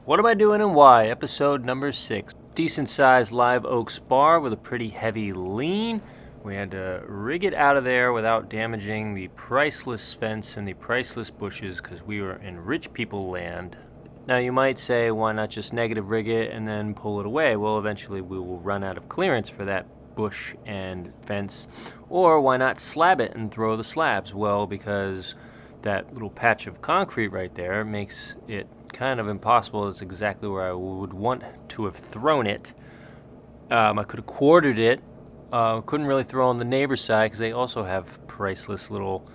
What am I doing and why? Episode number 6. Decent sized live oak spar with a pretty heavy lean. We had to rig it out of there without damaging the priceless fence and the priceless bushes because we were in rich people land. Now you might say, why not just negative rig it and then pull it away? Well, eventually we will run out of clearance for that bush and fence. Or why not slab it and throw the slabs? Well, because that little patch of concrete right there makes it kind of impossible. It's exactly where I would want to have thrown it. I could have quartered it. Couldn't really throw on the neighbor's side because they also have priceless little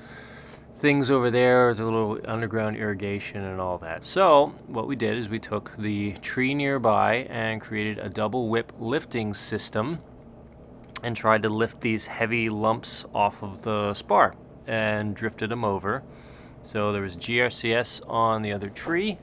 things over there, the little underground irrigation and all that. So what we did is we took the tree nearby and created a double whip lifting system and tried to lift these heavy lumps off of the spar and drifted them over. So there was GRCS on the other tree.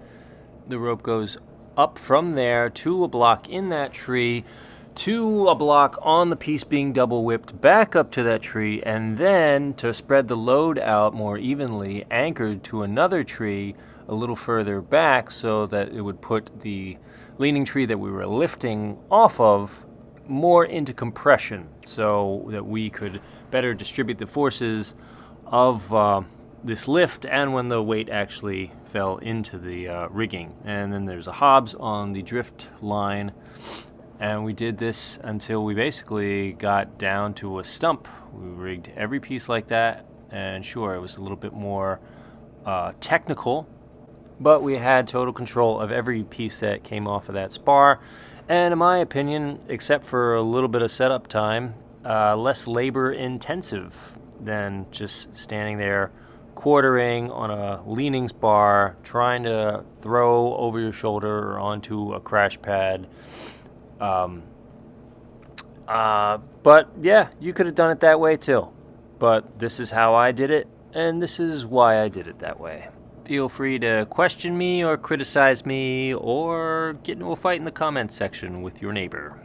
The rope goes up from there to a block in that tree, to a block on the piece being double whipped back up to that tree, and then to spread the load out more evenly, anchored to another tree a little further back so that it would put the leaning tree that we were lifting off of more into compression so that we could better distribute the forces of this lift and when the weight actually fell into the rigging. And then there's a hobs on the drift line, and we did this until we basically got down to a stump. We rigged every piece like that, and sure, it was a little bit more technical, but we had total control of every piece that came off of that spar. And in my opinion, except for a little bit of setup time, less labor intensive than just standing there quartering on a leaning spar, trying to throw over your shoulder or onto a crash pad. But yeah, you could have done it that way too. But this is how I did it, and this is why I did it that way. Feel free to question me or criticize me or get into a fight in the comments section with your neighbor.